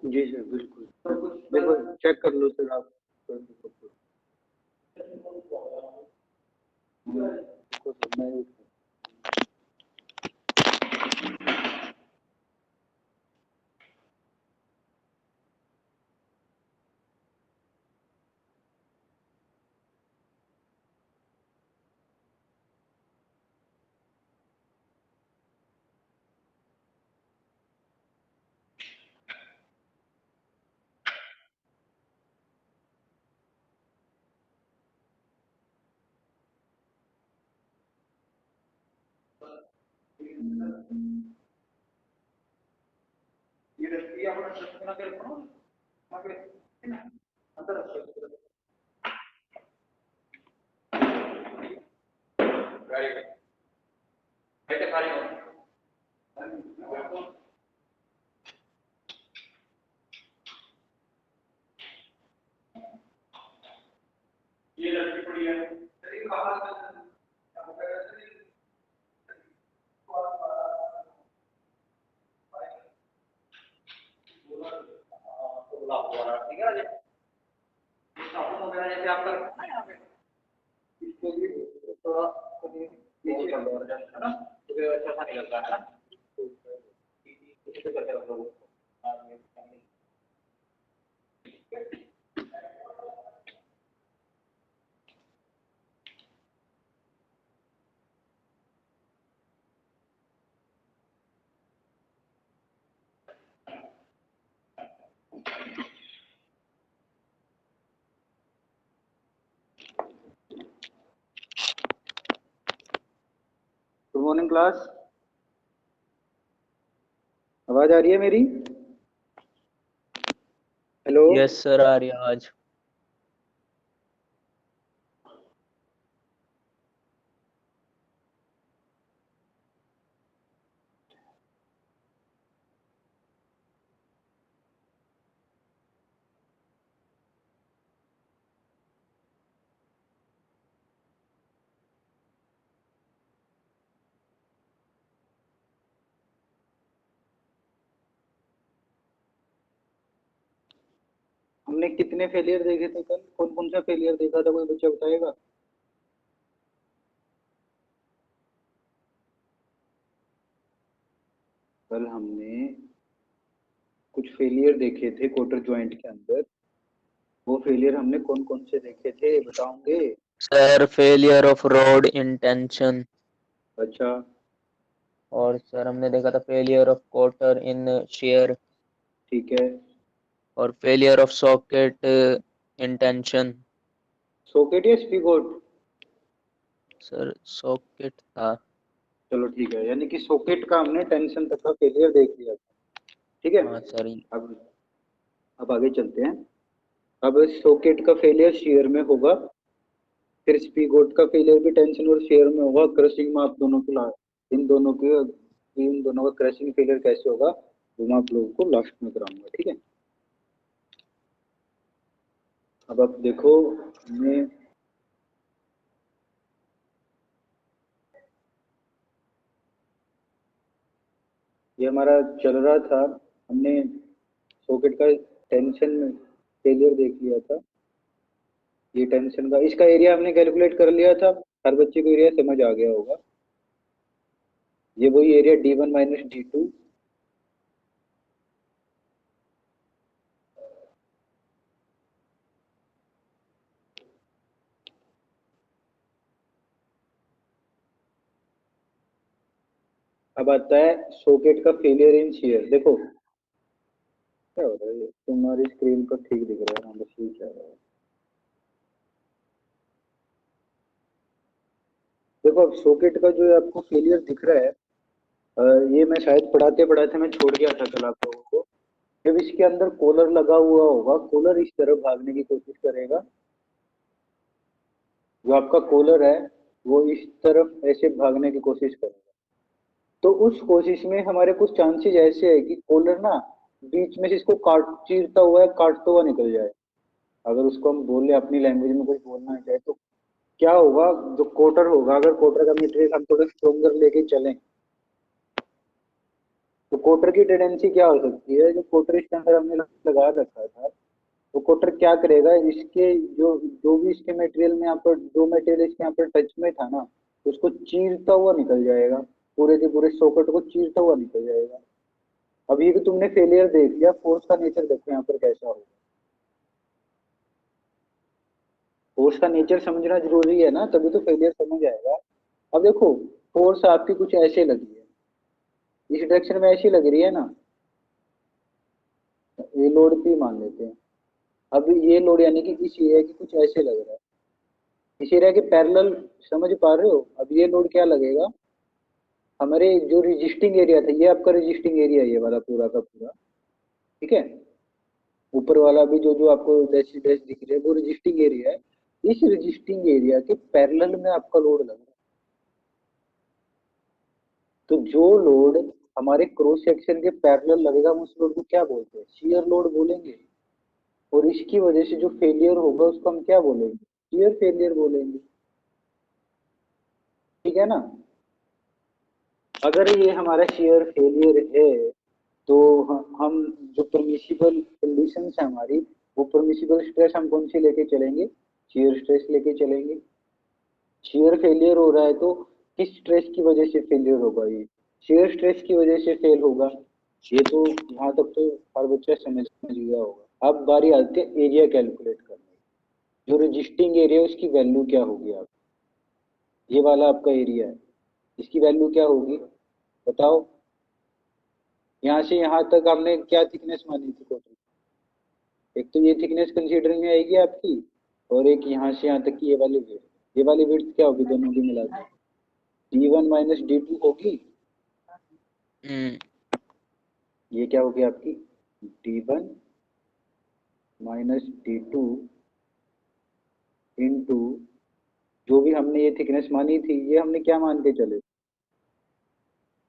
जी sir, बिल्कुल। देखो check कर लो सर आप। देखो सर मैं गुड मॉर्निंग क्लास। आवाज आ रही है मेरी? हेलो। यस सर, आ रही है आवाज। हमने कितने फेलियर देखे थे कल? कौन कौन सा फेलियर देखा था, कोई बच्चा बताएगा? कल हमने कुछ फेलियर देखे थे क्वार्टर जॉइंट के अंदर। वो फेलियर हमने कौन कौन से देखे थे बताओगे? Sir failure of road intention, अच्छा। और सर हमने देखा था failure of quarter in share, ठीक है। और failure of socket intention. Socket या स्पीगोट? सर सॉकेट था। चलो ठीक है, यानी कि सॉकेट का हमने टेंशन तक का फेलियर देख लिया था। ठीक है। हाँ सर। अब अब आगे चलते हैं। अब सॉकेट का फेलियर शेयर में होगा, फिर स्पीगोट का फेलियर भी टेंशन और शेयर में होगा। क्रशिंग में आप दोनों को इन दोनों का क्रशिंग फेलियर कैसे होगा वो मैं आप लोगों को लास्ट में कराऊंगा। ठीक है। अब आप देखो, मैं ये हमारा चल रहा था, हमने सॉकेट का टेंशन फेलियर देख लिया था। ये टेंशन का इसका एरिया हमने कैलकुलेट कर लिया था, हर बच्चे को एरिया समझ आ गया होगा। ये वही एरिया D1 - D2। अब आता है सॉकेट का फेलियर इन शेयर। देखो क्या हो रहा है, तुम्हारी स्क्रीन पर ठीक दिख रहा है? हाँ बस ये क्या हो रहा है। देखो अब सॉकेट का जो आपको फेलियर दिख रहा है, ये मैं शायद पढ़ाते पढ़ाते मैं छोड़ गया था कल आप लोगों को। जब इसके अंदर कॉलर लगा हुआ होगा, कॉलर इस तरफ भागने की कोशिश करेगा। जो आपका कॉलर है वो इस तरफ ऐसे भागने की कोशिश करेगा। तो उस कोशिश में हमारे कुछ चांसेस ऐसे है कि कॉलर ना बीच में से इसको चीरता हुआ या काटता हुआ निकल जाए। अगर उसको हम बोले अपनी लैंग्वेज में कुछ बोलना चाहे तो क्या होगा? जो कोटर होगा, अगर कोटर का मटेरियल हम थोड़ा स्ट्रोंगर लेके चलें तो कोटर की टेंडेंसी क्या हो सकती है, जो कोटर इसके अंदर हमने लगा रखा था, तो कोटर क्या करेगा, इसके जो जो भी इसके मटेरियल में यहाँ पर, जो मटेरियल इसके यहाँ पर टच में था ना, उसको चीरता हुआ निकल जाएगा, पूरे के पूरे सॉकेट को चीरता हुआ निकल जाएगा। अब ये तो तुमने फेलियर देख लिया, फोर्स का नेचर देखो यहाँ पर कैसा होगा। फोर्स का नेचर समझना जरूरी है ना, तभी तो फेलियर समझ आएगा। अब देखो, फोर्स आपकी कुछ ऐसे लगी है, इस डायरेक्शन में ऐसी लग रही है ना, ये लोड भी मान लेते हैं। अब ये लोड यानी कि इस एरिया की कुछ ऐसे लग रहा है, इस एरिया के पैरेलल, समझ पा रहे हो। अब ये लोड क्या लगेगा, हमारे जो रजिस्टिंग एरिया था, ये आपका रजिस्टिंग एरिया, ये वाला पूरा का पूरा, ठीक है। ऊपर वाला भी जो जो आपको डैश डैश दिख रहा है, वो रजिस्टिंग एरिया है। इस रजिस्टिंग एरिया के पैरेलल में आपका लोड लग रहा है। तो जो लोड हमारे क्रॉस सेक्शन के पैरेलल लगेगा, हम उस लोड को क्या बोलते हैं, शियर लोड बोलेंगे। और इसकी वजह से जो फेलियर होगा उसको हम क्या बोलेंगे, शियर फेलियर बोलेंगे, ठीक है ना। अगर ये हमारा शियर फेलियर है, तो हम जो परमिसिबल कंडीशंस है हमारी, वो परमिसिबल स्ट्रेस हम कौन सी लेके चलेंगे, शियर स्ट्रेस लेके चलेंगे। शियर फेलियर हो रहा है तो किस स्ट्रेस की वजह से फेलियर होगा, ये शियर स्ट्रेस की वजह से फेल होगा। ये तो यहाँ तक तो हर बच्चा समझ गया होगा। अब बारी आती है एरिया कैलकुलेट करने की। जो रजिस्टिंग एरिया है उसकी वैल्यू क्या होगी, आप, ये वाला आपका एरिया है, इसकी वैल्यू क्या होगी बताओ। यहाँ से यहाँ तक हमने क्या थिकनेस मानी थी टोटल, एक तो ये थिकनेस कंसीडर में आएगी आपकी, और एक यहाँ से यहाँ तक की ये वाली विड्थ, ये वाली विड्थ क्या होगी दोनों की मिला के, D1 माइनस D2 होगी। ये क्या होगी आपकी, D1 माइनस D2 इंटू जो भी हमने ये थिकनेस मानी थी, ये हमने क्या मान के चले,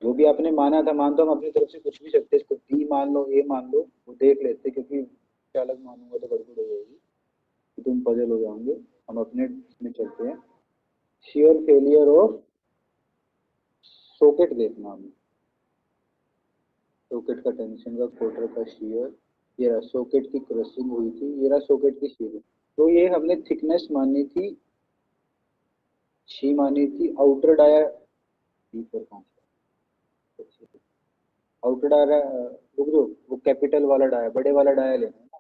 जो भी आपने माना था, मान तो हम अपनी तरफ से कुछ भी सकते, इसको D मान लो, A मान लो, वो देख लेते, क्योंकि क्या अलग मानूंगा तो गड़बड़ हो जाएगी, तो तुम पजल हो जाओगे। हम अपने में चलते हैं। शियर फेलियर ऑफ सॉकेट देखना हमें, सॉकेट का टेंशन का क्वार्टर का शियर, ये रहा सॉकेट की क्रशिंग हुई थी, ये रहा सॉकेट की शियर। तो ये हमने थिकनेस मानी थी, शी मानी थी, आउटर डाया पर कौन सा, आउटर डाया, रुक दो, वो कैपिटल वाला डाया, बड़े वाला डाया लेना है ना,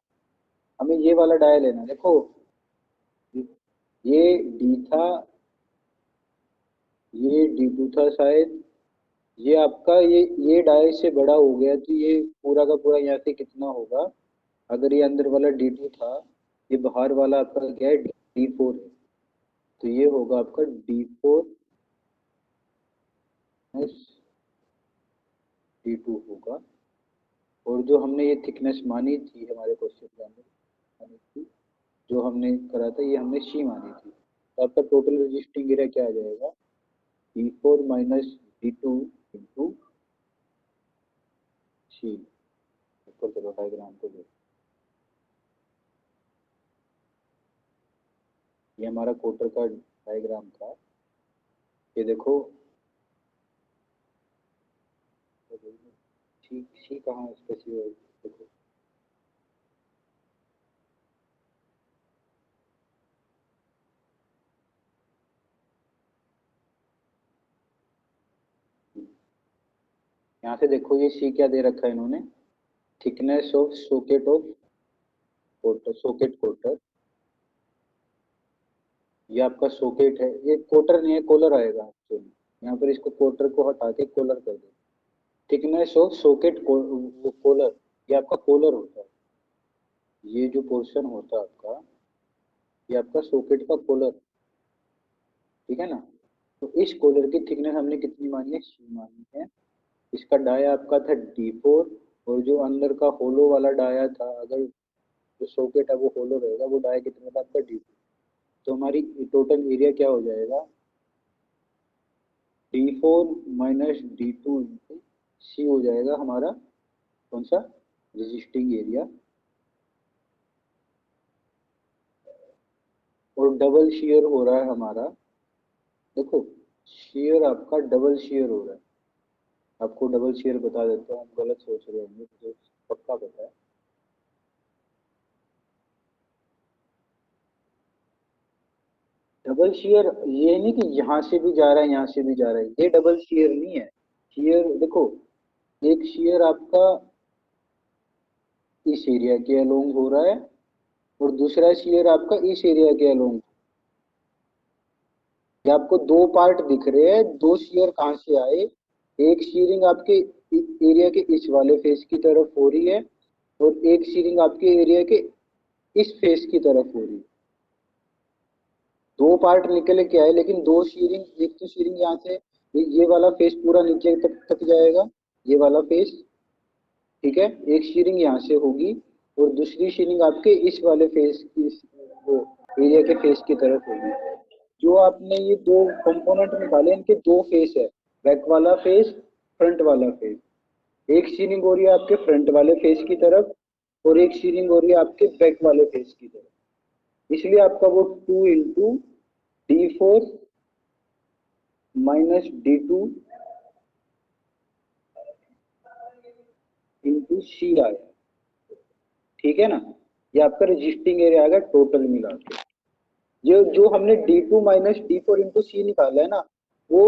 हमें ये वाला डाया लेना है। देखो ये डी था, ये D2 था शायद, ये आपका ये डाई से बड़ा हो गया, तो ये पूरा का पूरा यहाँ से कितना होगा, अगर ये अंदर वाला D2 था, ये बाहर वाला आपका क्या है, D4 है, तो ये होगा आपका D4 प्लस D2 होगा। और जो हमने ये थिकनेस मानी थी हमारे क्वेश्चन के अंदर, मानी थी, जो हमने करा था, ये हमने सी मानी थी, तो आपका टोटल रजिस्टिंग एरिया क्या आ जाएगा, D4 माइनस D2 इंटू सी। ऊपर चलो डायग्राम को देखो, ये हमारा क्वार्टर का डायग्राम था, ये देखो, सी सी कहाँ इसका सी है, देखो, यहाँ से देखो, ये सी क्या दे रखा है इन्होंने, thickness of socket of quarter, socket quarter, ये आपका सॉकेट है, ये क्वार्टर नहीं है, कॉलर आएगा एक्चुअली, यहाँ पर इसको क्वार्टर को हटा के कॉलर कर दो। थिकनेस ऑफ सॉकेट कॉलर, ये आपका कॉलर होता है, ये जो पोर्शन होता है आपका, ये आपका सॉकेट का कॉलर, ठीक है ना। तो इस कॉलर की थिकनेस हमने कितनी मानी है, सी मानी है। इसका डाया आपका था D4, और जो अंदर का होलो वाला डाया था, अगर जो सॉकेट है वो होलो रहेगा, वो डाया कितना था आपका D2। तो हमारी टोटल एरिया क्या हो जाएगा, D4 माइनस D2 इंटू सी हो जाएगा हमारा कौन सा, रेजिस्टिंग एरिया। और डबल शेयर हो रहा है हमारा, देखो शेयर आपका डबल शेयर हो रहा है, आपको डबल शेयर बता देता हूँ, आप गलत सोच रहे होंगे, मुझे पक्का पता है। डबल शेयर ये नहीं कि यहाँ से भी जा रहा है यहाँ से भी जा रहा है, ये डबल शेयर नहीं है। शेयर देखो, एक शेयर आपका इस एरिया के अलोंग हो रहा है और दूसरा शेयर आपका इस एरिया के अलोंग। ये आपको दो पार्ट दिख रहे हैं, दो शेयर कहाँ से आए? एक शेयरिंग आपके एरिया के इस वाले फेस की तरफ हो रही है और एक शेयरिंग आपके एरिया के इस फेस की तरफ हो रही है। दो पार्ट निकल के आए, लेकिन दो शेयरिंग, एक तो शेयरिंग यहाँ से ये वाला फेस पूरा नीचे तक जाएगा, ये वाला फेस, ठीक है। एक शेयरिंग यहाँ से होगी और दूसरी शेयरिंग आपके इस वाले फेस की, वो एरिया के फेस की तरफ होगी। जो आपने ये दो कंपोनेंट निकाले, इनके दो फेस है, बैक वाला फेस, फ्रंट वाला फेस। एक शेयरिंग हो रही है आपके फ्रंट वाले फेस की तरफ और एक शेयरिंग हो रही है आपके बैक वाले फेस की तरफ। इसलिए आपका वो 2 × D4 - D2 × C आया, ठीक है ना। ये आपका रजिस्टिंग एरिया आ गया टोटल मिला के। जो जो हमने D2 - D4 × C निकाला है ना, वो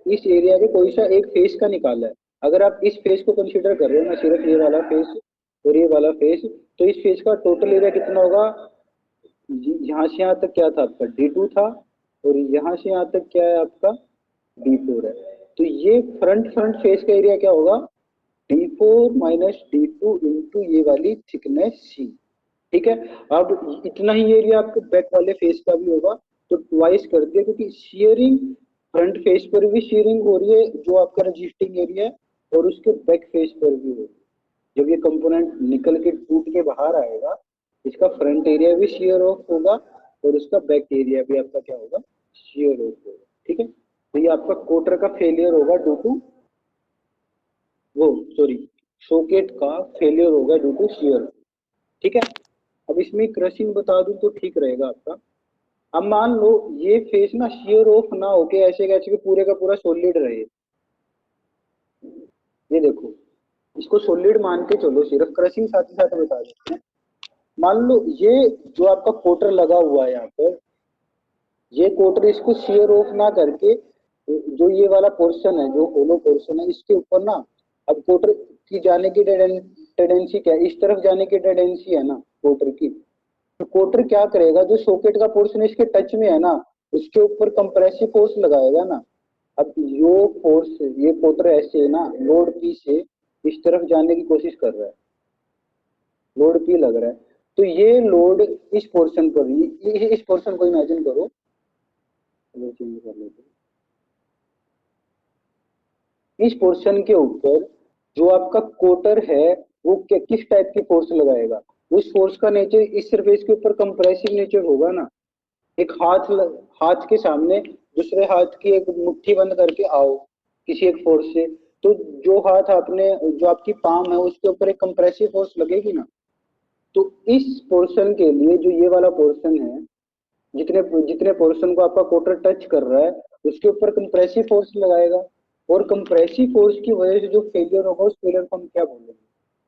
इस एरिया के कोई सा एक फेस का निकाला है। अगर आप इस फेस को कंसीडर कर रहे हो ना, सिर्फ ये वाला फेस और ये वाला फेस, तो इस फेस का टोटल एरिया कितना होगा? यहाँ से यहाँ तक क्या था आपका? D2 था और यहाँ से यहाँ तक क्या है आपका? D4 है। तो ये फ्रंट फ्रंट फेस का एरिया क्या होगा? D4 - D2 × ये वाली थिकनेस C, ठीक है। अब इतना ही एरिया आपके बैक वाले फेस का भी होगा, तो ट्वाइस कर दिया, क्योंकि शेयरिंग फ्रंट फेस पर भी शेयरिंग हो रही है जो आपका रजिस्टिंग एरिया है, और उसके बैक फेस पर भी हो रही है। जब ये कंपोनेंट निकल के टूट के बाहर आएगा, इसका फ्रंट एरिया भी शेयर ऑफ होगा और उसका बैक एरिया भी आपका क्या होगा? शेयर ऑफ होगा, ठीक है। तो ये आपका कोटर का फेलियर होगा ड्यू टू वो, सॉरी, सॉकेट का फेलियर होगा ड्यू टू शेयर, ठीक है। अब इसमें क्रशिंग बता दूं तो ठीक रहेगा आपका। अब मान लो ये फेस ना शेयर ऑफ ना होके ऐसे कैसे कि पूरे का पूरा सॉलिड रहे, ये देखो, इसको सॉलिड मान के चलो, सिर्फ क्रशिंग साथ ही साथ बता देते हैं। मान लो ये जो आपका कोटर लगा हुआ है यहाँ पर, ये कोटर इसको शेयर ऑफ ना करके, जो ये वाला पोर्शन है, जो होलो पोर्शन है, इसके ऊपर ना, अब कोटर की जाने की टेंडेंसी क्या है? इस तरफ जाने की टेंडेंसी है ना कोटर की। तो कोटर क्या करेगा? जो सॉकेट का पोर्शन इसके टच में है ना, उसके ऊपर कंप्रेसिव फोर्स लगाएगा ना। अब यो फोर्स, ये कोटर ऐसे है ना, लोड पी से इस तरफ जाने की कोशिश कर रहा है, लोड पी लग रहा है, तो ये लोड इस पोर्शन पर, इस पोर्शन को इमेजिन करो, चेंज कर लेते हैं। इस पोर्शन के ऊपर जो आपका कोटर है, वो किस टाइप की फोर्स लगाएगा? उस फोर्स का नेचर इस सरफेस के ऊपर कंप्रेसिव नेचर होगा ना। एक हाथ के सामने दूसरे हाथ की एक मुट्ठी बंद करके आओ किसी एक फोर्स से, तो जो हाथ आपने, जो आपकी पाम है, उसके ऊपर एक कंप्रेसिव फोर्स लगेगी ना। तो इस पोर्शन के लिए जो ये वाला पोर्शन है, जितने जितने पोर्शन को आपका कोटर टच कर रहा है, उसके ऊपर कंप्रेसिव फोर्स लगाएगा, और कंप्रेसिव फोर्स की वजह से जो फेलियर होगा, उस फेलियर को हम क्या बोलेंगे?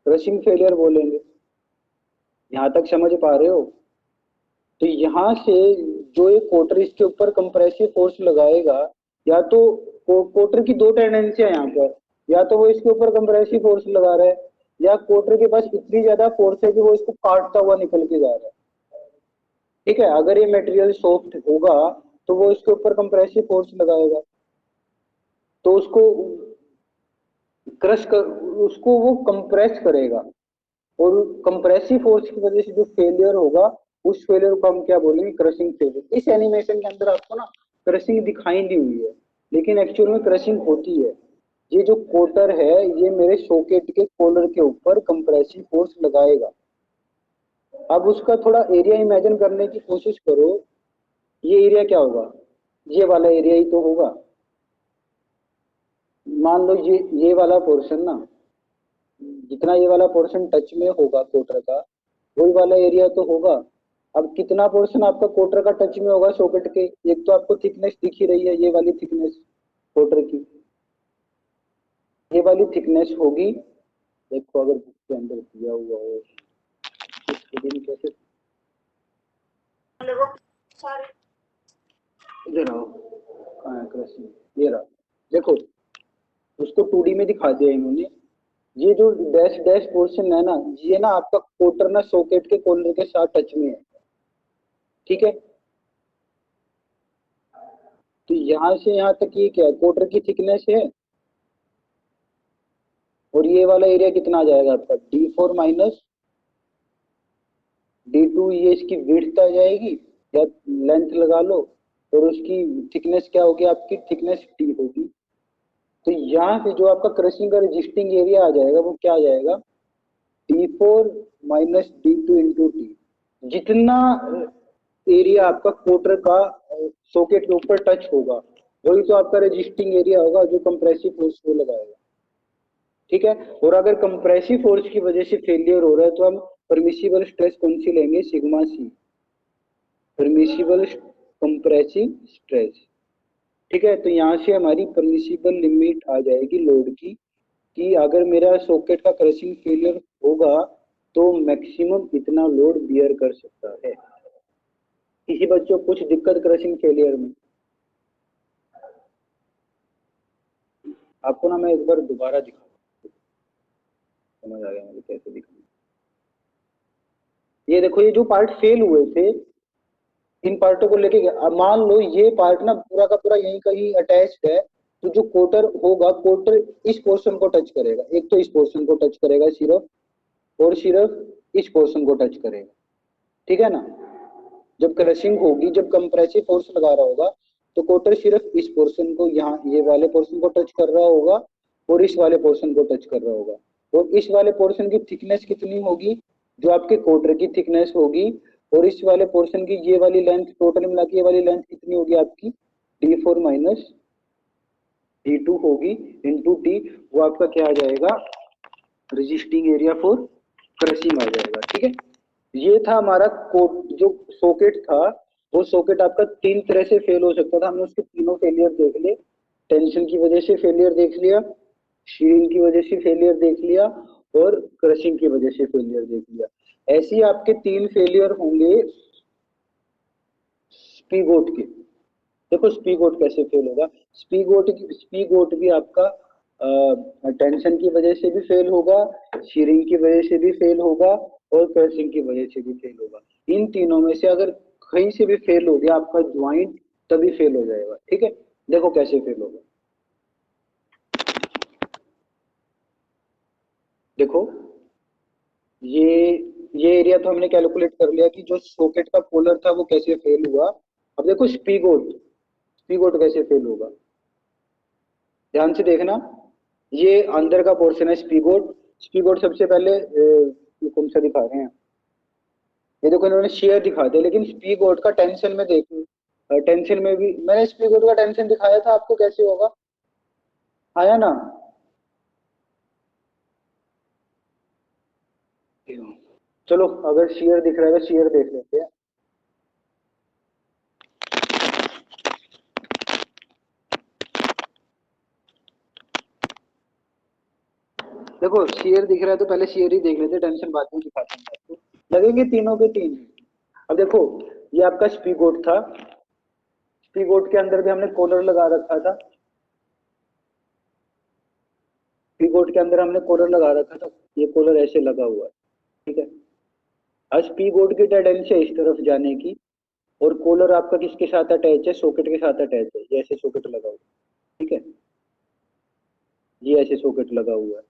क्रशिंग फेलियर बोलेंगे। यहाँ तक समझ पा रहे हो? तो यहाँ से जो एक कोटर इसके ऊपर कंप्रेसिव फोर्स लगाएगा, या तो कोटर की दो टेंडेंसी है यहाँ पर, या तो वो इसके ऊपर कंप्रेसिव फोर्स लगा रहा है, या कोटर के पास इतनी ज्यादा फोर्स है कि वो इसको काटता हुआ निकल के जा रहा है, ठीक है। अगर ये मटेरियल सॉफ्ट होगा तो वो इसके ऊपर कंप्रेसिव फोर्स लगाएगा, तो उसको क्रश कर, उसको वो कंप्रेस करेगा, और कंप्रेसिव फोर्स की वजह से जो फेलियर होगा, उस फेलियर को हम क्या बोलेंगे? Crushing failure. इस एनिमेशन के अंदर आपको ना क्रशिंग दिखाई नहीं हुई है, लेकिन एक्चुअल में क्रशिंग होती है। ये जो कोटर है, ये मेरे सॉकेट के कॉलर के ऊपर कंप्रेसिव फोर्स लगाएगा। अब उसका थोड़ा एरिया इमेजिन करने की कोशिश करो। ये एरिया क्या होगा? ये वाला एरिया ही तो होगा। मान लो ये वाला पोर्शन ना, जितना ये वाला पोर्शन टच में होगा कोटर का, वही वाला एरिया तो होगा। अब कितना पोर्शन आपका कोटर का टच में होगा सॉकेट के? एक तो आपको थिकनेस दिख ही रही है, ये वाली थिकनेस कोटर की, ये वाली थिकनेस होगी, देखो अगर बुक के अंदर दिया हुआ हो कैसे, इधर आओ, कहाँ है क्रशिंग, ये रहा, देखो उसको 2D में दिखा दिया इन्होंने। ये जो डैश डैश पोर्शन है ना, ये ना आपका कोटर ना सॉकेट के कॉर्नर के साथ टच में है, ठीक है। तो यहाँ से यहाँ तक ये क्या है, कोटर की थिकनेस है, और ये वाला एरिया कितना आ जाएगा आपका D4 माइनस D2, ये इसकी विड्थ आ जाएगी या लेंथ लगा लो, और उसकी थिकनेस क्या होगी, आपकी थिकनेस D होगी। तो यहाँ से जो आपका क्रशिंग का रजिस्टिंग एरिया आ जाएगा वो क्या आ जाएगा, D4 minus D2 into T. जितना एरिया आपका कोटर का सॉकेट के ऊपर टच होगा वही तो आपका रजिस्टिंग एरिया होगा जो कंप्रेसिव फोर्स को लगाएगा, ठीक है। और अगर कंप्रेसिव फोर्स की वजह से फेलियर हो रहा है तो हम परमिसिबल स्ट्रेस कौन सी लेंगे, sigma C, permissible compressive stress, ठीक है। तो यहाँ से हमारी परमिसिबल लिमिट आ जाएगी लोड की, कि अगर मेरा सॉकेट का क्रशिंग फेलियर होगा तो मैक्सिमम इतना लोड बियर कर सकता है। किसी बच्चों को कुछ दिक्कत क्रशिंग फेलियर में, आपको ना मैं एक बार दोबारा दिखा, समझ आ गया मुझे कैसे दिखाना। ये देखो ये जो पार्ट फेल हुए थे इन पार्टों को लेके, अब मान लो ये पार्ट ना पूरा का पूरा यहीं कहीं अटैच्ड है, तो जो कोटर होगा कोटर इस पोर्शन को टच करेगा, एक तो इस पोर्शन को टच करेगा सिर्फ, और सिर्फ इस पोर्शन को टच करेगा, ठीक है ना। जब क्रशिंग होगी, जब कंप्रेसिव फोर्स लगा रहा होगा तो कोटर सिर्फ इस पोर्शन को, यहाँ ये वाले पोर्शन को टच कर रहा होगा और इस वाले पोर्शन को टच कर रहा होगा, और इस वाले पोर्शन की थिकनेस कितनी होगी, जो आपके कोटर की थिकनेस होगी, और इस वाले पोर्शन की ये वाली लेंथ टोटल मिला के ये वाली लेंथ कितनी होगी आपकी D4 माइनस D2 होगी इंटू टी, वो आपका क्या आ जाएगा, रजिस्टिंग एरिया फॉर क्रशिंग आ जाएगा, ठीक है। ये था हमारा कोट, जो सॉकेट था वो सॉकेट आपका तीन तरह से फेल हो सकता था, हमने उसके तीनों फेलियर देख लिए, टेंशन की वजह से फेलियर देख लिया, शीरिंग की वजह से फेलियर देख लिया, और क्रशिंग की वजह से फेलियर देख लिया। ऐसे ही आपके तीन फेलियर होंगे स्पीगोट के। देखो स्पीगोट कैसे फेल होगा, स्पीगोट भी आपका टेंशन की वजह से भी फेल होगा, शीरिंग की वजह से भी फेल होगा, और क्रशिंग की वजह से भी फेल होगा। इन तीनों में से अगर कहीं से भी फेल हो गया आपका ज्वाइंट तभी फेल हो जाएगा, ठीक है। देखो कैसे फेल होगा, देखो ये एरिया तो हमने कैलकुलेट कर लिया कि जो सॉकेट का पोलर था वो कैसे फेल हुआ। अब देखो स्पीगोट कैसे फेल होगा, ध्यान से देखना। ये अंदर का पोर्शन है स्पीगोट सबसे पहले ये कौन सा दिखा रहे हैं, ये देखो इन्होंने शेयर दिखा दिया, लेकिन स्पीगोट का टेंशन में देखो, टेंशन में भी मैंने स्पीगोट का टेंशन दिखाया था आपको, कैसे होगा, आया ना। चलो अगर शेयर दिख रहा है तो शेयर देख लेते हैं। देखो शेयर दिख रहा है तो पहले शेयर ही देख लेते हैं, टेंशन बाद में दिखाते हैं आपको, लगेंगे तीनों के तीन। अब देखो ये आपका स्पीगोट था, स्पीगोट के अंदर भी हमने कॉलर लगा रखा था, स्पीगोट के अंदर हमने कॉलर लगा रखा था, ये कॉलर ऐसे लगा हुआ है, ठीक है। अब स्पीगोट की टेंडेंसी है इस तरफ जाने की, और कॉलर आपका किसके साथ अटैच है, सॉकेट के साथ अटैच है, ये ऐसे सॉकेट लगा हुआ है, ठीक है, ये ऐसे सॉकेट लगा हुआ है।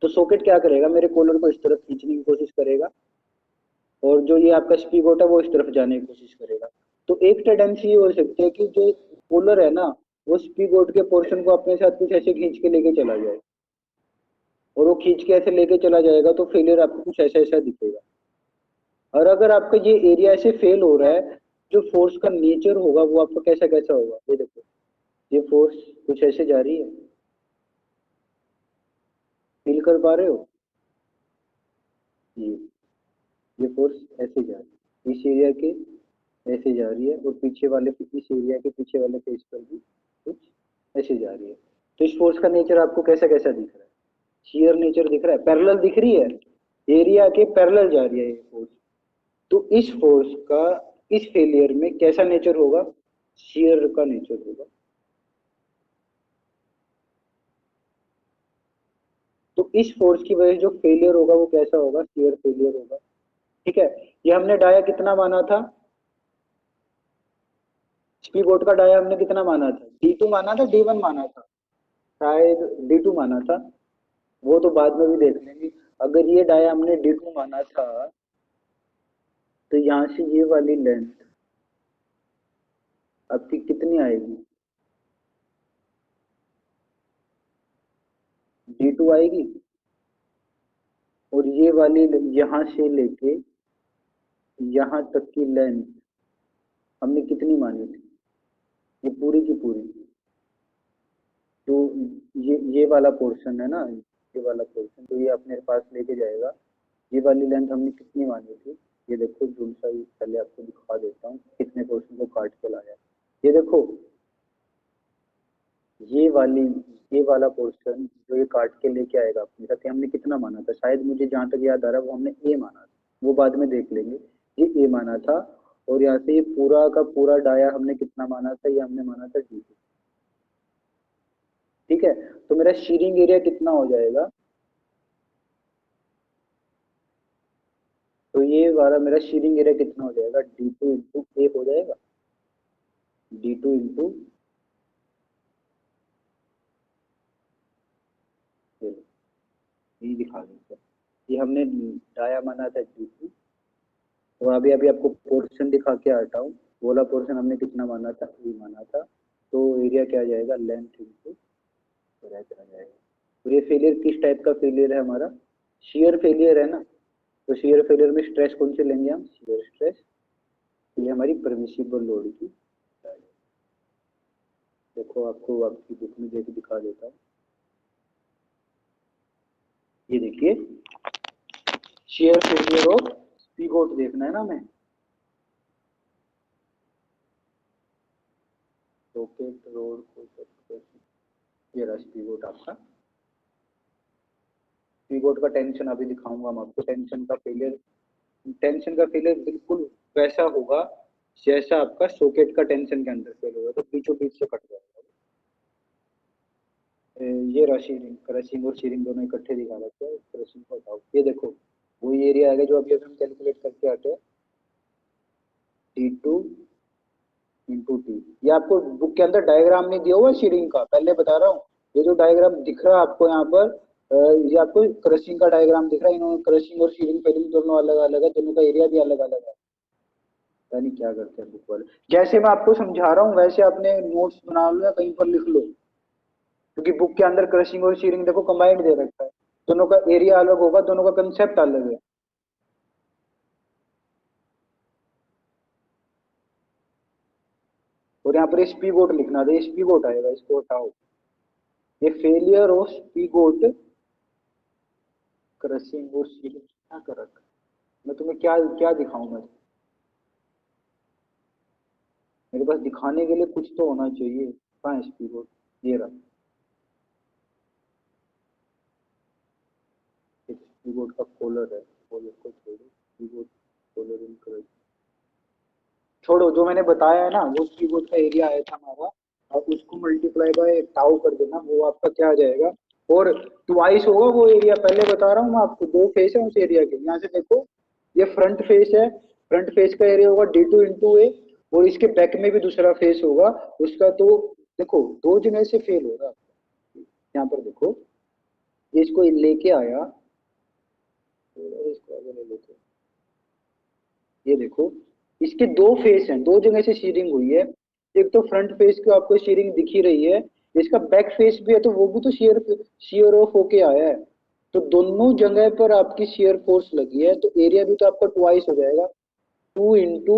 तो सॉकेट क्या करेगा, मेरे कॉलर को इस तरफ खींचने की कोशिश करेगा, और जो ये आपका स्पीगोट है वो इस तरफ जाने की कोशिश करेगा। तो एक टेंडेंसी ये हो सकती है कि जो कॉलर है ना वो स्पीगोट के पोर्शन को अपने साथ कुछ ऐसे खींच के लेके चला जाए, और वो खींच के ऐसे लेके चला जाएगा तो फेलियर आपको कुछ ऐसा ऐसा दिखेगा। और अगर आपका ये एरिया ऐसे फेल हो रहा है, जो फोर्स का नेचर होगा वो आपका कैसा कैसा होगा, ये देखो ये फोर्स कुछ ऐसे जा रही है, फील कर पा रहे हो, ये फोर्स ऐसे जा रही है, इस एरिया के ऐसे जा रही है, और पीछे वाले इस एरिया के पीछे वाले फेस पर भी कुछ ऐसे जा रही है। तो इस फोर्स का नेचर आपको कैसा कैसा दिख रहा है? शियर नेचर दिख रहा है, पैरेलल दिख रही है, एरिया के पैरेलल जा रही है ये फोर्स। तो इस फोर्स का इस फेलियर में कैसा नेचर होगा? शियर का नेचर होगा। तो इस फोर्स की वजह से जो फेलियर होगा वो कैसा होगा? शियर फेलियर होगा। ठीक है, ये हमने डाया कितना माना था? स्पी बोट का डाया हमने कितना माना था? D2 माना था, D1 माना था? शायद D2 माना था, वो तो बाद में भी देख लेंगे। अगर ये डाया हमने D2 माना था तो यहाँ से ये वाली लेंथ आपकी कितनी आएगी? D2 आएगी। और ये वाली यहाँ से लेके यहाँ तक की लेंथ हमने कितनी मानी थी? ये पूरी की पूरी, तो ये वाला पोर्शन है ना, ये वाला पोर्शन, तो ये अपने पास लेके जाएगा। ये वाली लेंथ हमने कितनी मानी थी? ये देखो, जुड़ सा पहले आपको दिखा देता हूँ कितने पोर्शन को काट के लाया। ये देखो, ये वाली ये वाला पोर्शन जो ये काट के लेके आएगा अपने साथ, हमने कितना माना था? शायद मुझे जहां तक याद आ रहा है वो हमने ए माना था, वो बाद में देख लेंगे। ये ए माना था, और यहाँ से ये पूरा का पूरा डाया हमने कितना माना था? ये हमने माना था D2। ठीक है, तो मेरा शीरिंग एरिया कितना हो जाएगा? तो ये वाला मेरा शीरिंग एरिया कितना हो जाएगा? D2 इंटू ए हो जाएगा। D2 इंटू ये दिखा देंगे। ये हमने डाया माना था D2, और अभी अभी आपको पोर्शन दिखा के हटा हूँ। वाला पोर्शन हमने कितना माना था? ए माना था। तो एरिया क्या आ जाएगा? लेंथ इंटू ब्रेथ आ जाएगा। और ये फेलियर किस टाइप का फेलियर है हमारा? शियर फेलियर है ना। तो शियर फेलियर में स्ट्रेस कौन से लेंगे हम? Shear stress. ये हमारी परमिसिबल लोड की, देखो आपको आपकी बुक में देख दिखा देता हूँ। ये देखिए, शियर फेलियर ऑफ स्पी गोट देखना है ना हमें। सॉकेट रोड को, ये रहा स्पी गोट आपका। स्पी गोट का टेंशन अभी दिखाऊंगा मैं आपको। टेंशन का फेलियर बिल्कुल वैसा होगा जैसा आपका सॉकेट का टेंशन के अंदर फेल होगा, तो बीचों बीच से कट जाएगा। ये रहा शीरिंग, क्रशिंग और शीरिंग दोनों इकट्ठे दिखा रखे हैं। क्रशिंग को हटाओ, ये देखो वही एरिया आएगा जो अभी हम कैलकुलेट करके आते। T2 into T. ये आपको बुक के अंदर डायग्राम नहीं दिया हुआ शीरिंग का, पहले बता रहा हूँ। ये जो डायग्राम दिख रहा है आपको यहाँ पर, ये आपको क्रशिंग का डायग्राम दिख रहा है। इन्होंने क्रशिंग और शीरिंग फिल्म दोनों अलग अलग है, दोनों का एरिया भी अलग अलग है। पता नहीं क्या करते हैं बुक वाले। जैसे मैं आपको समझा रहा हूँ वैसे आपने नोट्स बना लो या कहीं पर लिख लो, क्योंकि बुक के अंदर क्रशिंग और शीरिंग देखो कंबाइंड दे रखा है। दोनों का एरिया अलग होगा, दोनों का कंसेप्ट अलग है। और यहाँ पर स्पी गोट लिखना था, स्पी गोट आएगा, इसको हटाओ। ये फेलियर ऑफ स्पी गोट क्रशिंग और शीरिंग क्या कर रखा है? मैं तुम्हें क्या क्या दिखाऊं? मैं मेरे पास दिखाने के लिए कुछ तो होना चाहिए। कहाँ है स्पी गोट? ये रहा स्पी गोट का कॉलर है, कॉलर को छोड़ो, स्पी गोट कॉलर इन क्रशिंग छोड़ो। जो मैंने बताया है ना वो स्पी गोट का एरिया आया था हमारा, और उसको मल्टीप्लाई बाय टाउ कर देना, वो आपका क्या आ जाएगा? और ट्वाइस होगा वो एरिया। पहले बता रहा हूँ मैं आपको, दो फेस है उस एरिया के। यहाँ से देखो, ये फ्रंट फेस है, फ्रंट फेस का एरिया होगा D2 इंटू ए, और इसके बैक में भी दूसरा फेस होगा उसका। तो देखो दो जगह से फेल हो रहा है। यहाँ पर देखो, ये इसको लेके आया, इसको आगे ले लेते हैं। ये देखो, इसके दो फेस हैं, दो जगह से शीरिंग हुई है। एक तो फ्रंट फेस की आपको शीरिंग दिख ही रही है, इसका बैक फेस भी है तो वो भी तो शेयर ऑफ होके आया है। तो दोनों जगह पर आपकी शेयर फोर्स लगी है, तो एरिया भी तो आपका ट्वाइस हो जाएगा। 2 इंटू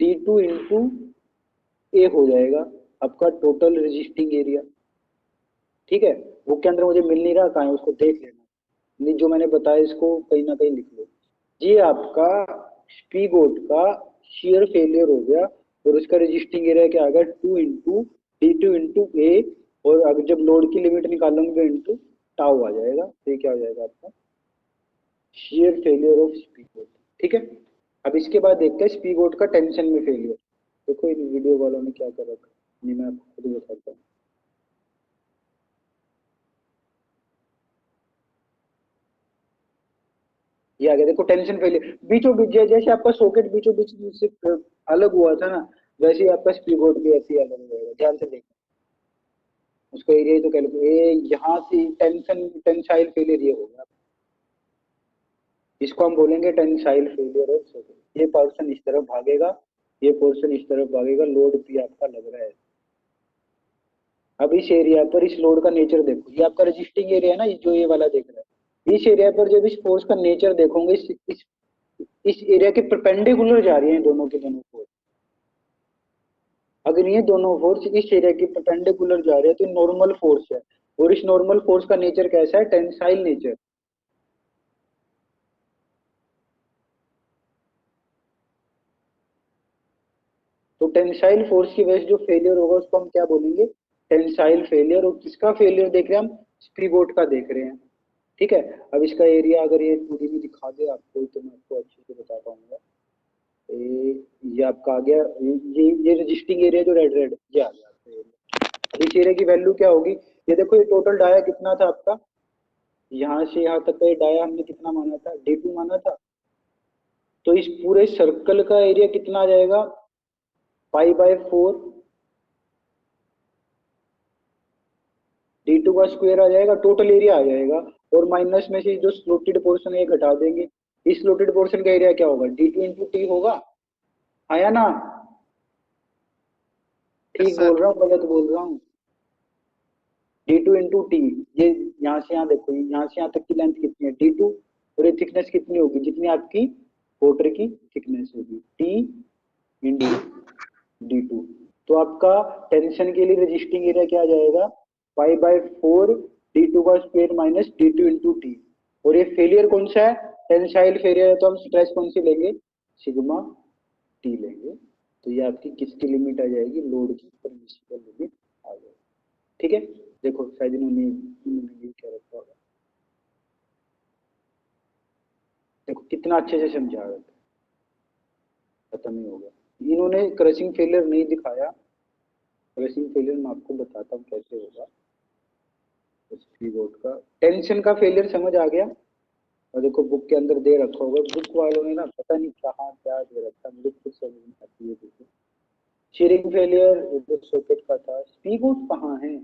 D2 इंटू ए हो जाएगा आपका टोटल रेजिस्टिंग एरिया। ठीक है, बुक के अंदर मुझे मिल नहीं रहा, कहाँ है उसको देख लेना। नहीं, जो मैंने बताया इसको कहीं ना कहीं लिख लो। ये आपका स्पी गोट का शेयर फेलियर हो गया, और उसका रजिस्टिंग एरिया क्या आ गया? 2 इंटू D2 इंटू ए, और अगर जब लोड की लिमिट निकालेंगे इनटू टाउ आ जाएगा, तो ये क्या हो जाएगा आपका shear फेलियर ऑफ स्पीगोट। ठीक है, अब इसके बाद देखते हैं स्पीगोट का टेंशन में फेलियर। देखो इन वीडियो वालों ने क्या कर रखा है, मैं आपको खुद बताता हूँ। ये आ गया, देखो टेंशन फेलियर बीचों बीच, जैसे आपका सॉकेट बीचों बीच से अलग हुआ था ना, वैसे ही आपका स्पीगोट भी ऐसे ही अलग हो जाएगा। ध्यान से देखो, उसका एरिया तो कैलकुलेट, यहाँ से टेंशन टेंसाइल फेलियर ये होगा, इसको हम बोलेंगे टेंसाइल फेलियर ऑफ सॉकेट। ये पोर्शन इस तरफ भागेगा, ये पोर्शन इस तरफ भागेगा, लोड भी आपका लग रहा है। अब इस एरिया पर इस लोड का नेचर देखो, ये आपका रजिस्टिंग एरिया है ना, जो ये वाला देख रहा है। इस एरिया पर जब इस फोर्स का नेचर देखोगे, इस एरिया के परपेंडिकुलर जा रही है दोनों के दोनों फोर्स। अगर ये दोनों फोर्स इस एरिया के परपेंडिकुलर जा रहे हैं तो नॉर्मल फोर्स है, और इस नॉर्मल फोर्स का नेचर कैसा है, टेंसाइल नेचर। तो टेंसाइल फोर्स की वजह से जो फेलियर होगा उसको हम क्या बोलेंगे, टेंसाइल फेलियर। और किसका फेलियर देख रहे हैं हम, स्पीगोट का देख रहे हैं। ठीक है, अब इसका एरिया अगर ये 2D में दिखा दे आपको तो मैं आपको अच्छे से बता पाऊंगा। ये आपका आ गया, ये रजिस्टिंग एरिया जो रेड रेड ये आ गया आपका एरिया। इस एरिया की वैल्यू क्या होगी, ये देखो ये टोटल डाया कितना था आपका, यहाँ से यहाँ तक का ये डाया हमने कितना माना था, D2 माना था। तो इस पूरे सर्कल का एरिया कितना आ जाएगा, π/4 D2 का स्क्वायर आ जाएगा, टोटल एरिया आ जाएगा। और माइनस में से जो स्लोटेड पोर्शन है ये घटा देंगे, इस स्लोटेड पोर्शन का एरिया क्या होगा, D2 इंटू टी होगा। आया ना, यस ठीक सर। बोल रहा हूँ गलत बोल रहा हूँ, D2 इंटू टी। ये यहाँ से यहाँ देखो, यहाँ से यहाँ तक की लेंथ कितनी है D2, और ये थिकनेस कितनी होगी, जितनी आपकी कोटर की थिकनेस होगी, T इंटू D2। तो आपका टेंशन के लिए रजिस्टिंग एरिया क्या आ जाएगा, π/4 D2 का square minus D2 into T. और ये फेलियर कौन सा है, टेंसाइल फेलियर है, तो हम स्ट्रेस कौन सी लेंगे, सिग्मा टी लेंगे। तो ये आपकी किसकी लिमिट आ जाएगी, लोड की परमिसिबल लिमिट आ जाएगी। ठीक है, देखो शायद इन्होंने ये क्या रखा होगा, देखो कितना अच्छे से समझा रहा था, खत्म ही हो गया। इन्होंने क्रशिंग फेलियर नहीं दिखाया, क्रशिंग फेलियर मैं आपको बताता हूँ कैसे होगा। स्पीगोट का टेंशन का फेलियर समझ आ गया। और देखो बुक के अंदर दे रखा होगा, बुक वालों ने ना पता नहीं कहाँ क्या दे रखा, मुझे खुद समझ नहीं आती है। देखो शीयरिंग फेलियर जो सॉकेट का था, स्पीगोट कहाँ है,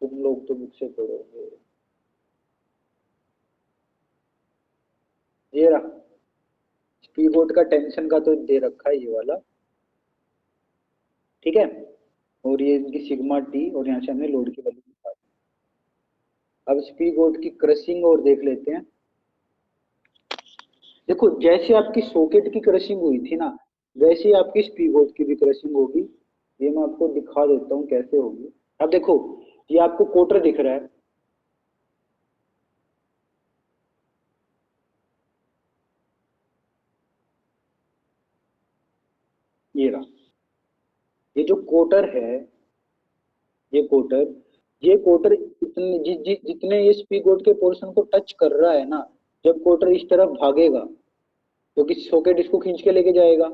तुम लोग तो बुक से पढ़ोगे। ये रहा स्पीगोट का टेंशन का तो दे रखा है ये वाला। ठीक है, और ये इनकी सिग्मा टी, और यहाँ से हमने लोड की वैल्यू निकाली। अब स्पीगोट की क्रशिंग और देख लेते हैं। देखो जैसे आपकी सॉकेट की क्रशिंग हुई थी ना, वैसे ही आपकी स्पीगोट की भी क्रशिंग होगी। ये मैं आपको दिखा देता हूँ कैसे होगी। अब देखो ये आपको कोटर दिख रहा है, ये रहा, ये जो कोटर है, ये कोटर, ये कोटर इतने जितने ये स्पीगोट के पोर्शन को टच कर रहा है ना, जब कोटर इस तरफ भागेगा क्योंकि तो सॉकेट इसको खींच के लेके जाएगा,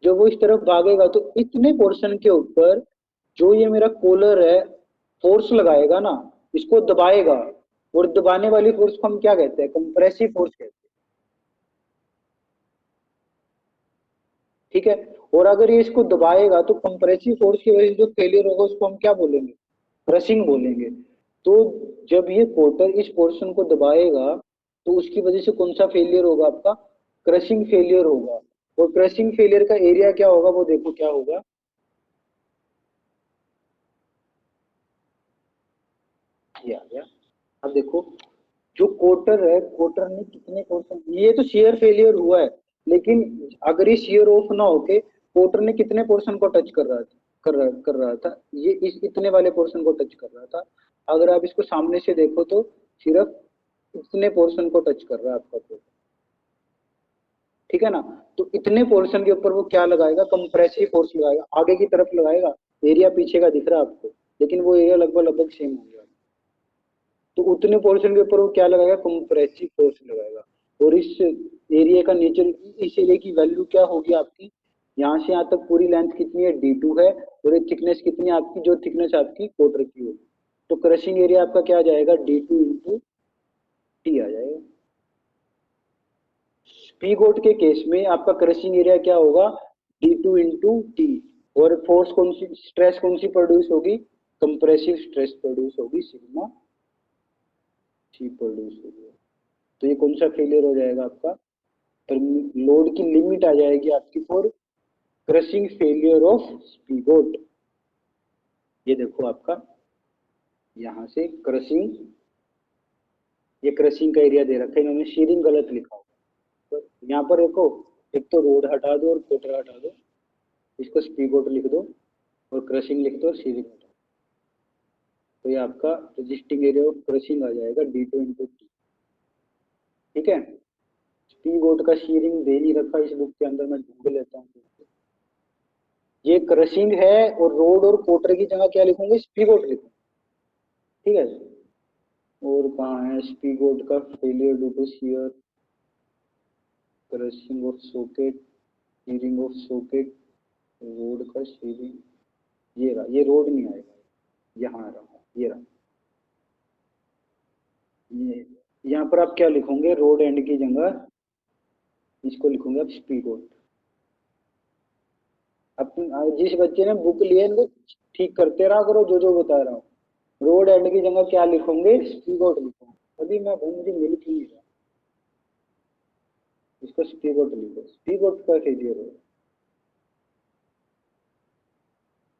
जब वो इस तरफ भागेगा तो इतने पोर्शन के ऊपर जो ये मेरा कॉलर है फोर्स लगाएगा ना, इसको दबाएगा। और दबाने वाली फोर्स को हम क्या कहते हैं, कंप्रेसिव फोर्स कहते हैं। ठीक है, और अगर ये इसको दबाएगा तो कंप्रेसिव फोर्स की वजह से जो फेलियर होगा उसको हम क्या बोलेंगे, क्रशिंग बोलेंगे। तो जब ये कोटर इस पोर्शन को दबाएगा तो उसकी वजह से कौन सा फेलियर होगा, आपका क्रशिंग फेलियर होगा। और क्रशिंग फेलियर का एरिया क्या होगा, वो देखो क्या होगा, ये आ गया। अब देखो जो कोटर है, कोटर ने कितने पोर्शन, ये तो शेयर फेलियर हुआ है, लेकिन अगर ये शेयर ऑफ ना होके कोटर ने कितने पोर्शन को टच कर रहा था, कर रहा था, ये इस इतने वाले पोर्शन को टच कर रहा था। अगर आप इसको सामने से देखो तो सिर्फ इतने पोर्शन को टच कर रहा है आपका कोटर। ठीक है ना। तो इतने पोर्शन के ऊपर वो क्या लगाएगा, कंप्रेसिव फोर्स लगाएगा, आगे की तरफ लगाएगा। एरिया पीछे का दिख रहा है आपको, लेकिन वो एरिया लगभग सेम हो गया। तो उतने पोर्शन के ऊपर वो क्या लगाएगा, कंप्रेसिव फोर्स लगाएगा। और इस एरिया का नेचर, इस एरिया की वैल्यू क्या होगी आपकी, यहाँ से यहाँ तक पूरी लेंथ कितनी है, D2 है, और ये थिकनेस कितनी है आपकी, जो थिकनेस आपकी क्वार्टर की होगी। तो क्रशिंग एरिया आपका क्या आ जाएगा, D2 इंटू टी आ जाएगा। स्पीगोट के केस में आपका क्रशिंग एरिया क्या होगा, D2 इंटू टी। और फोर्स कौन सी, स्ट्रेस कौन सी प्रोड्यूस होगी, कंप्रेसिव स्ट्रेस प्रोड्यूस होगी, सिग्मा सी प्रोड्यूस होगी। तो ये कौन सा फेलियर हो जाएगा आपका, पर लोड की लिमिट आ जाएगी आपकी फॉर क्रशिंग फेलियर ऑफ स्पीगोट। ये देखो आपका यहाँ से क्रशिंग, ये क्रशिंग का एरिया दे रखा है, इन्होंने शीरिंग गलत लिखा होगा। तो यहाँ पर देखो, एक तो रोड हटा दो और कोटर हटा दो, इसको स्पीगोट लिख दो, और क्रशिंग लिख दो और शीरिंग हटा दो। तो ये आपका रजिस्टिंग एरिया ऑफ क्रशिंग आ जाएगा D2 इंटू टी। ठीक है, स्पीगोट का शीरिंग दे नहीं रखा इस बुक के अंदर, मैं ढूंढ लेता हूँ। ये क्रशिंग है, और रोड और कोटर की जगह क्या लिखूंगे, स्पीगोट लिखूंगे। ठीक है, और कहाँ है स्पीगोट का failure due to shear, crushing of socket, shearing of socket, rod का शीरिंग, ये रहा, ये रोड नहीं आएगा, यहाँ आ रहा, ये रहा। ये यहाँ पर आप क्या लिखोगे, रोड एंड की जगह इसको लिखोगे आप स्पीगोट। अब जिस बच्चे ने बुक लिया इनको ठीक करते रहा करो, जो जो बता रहा हूँ। रोड एंड की जगह क्या लिखोगे, स्पीगोट लिखोगे। अभी मैं भाई मुझे मिल क्यों नहीं रहा, इसको स्पीगोट लिखो, स्पीगोट का फेलियर है,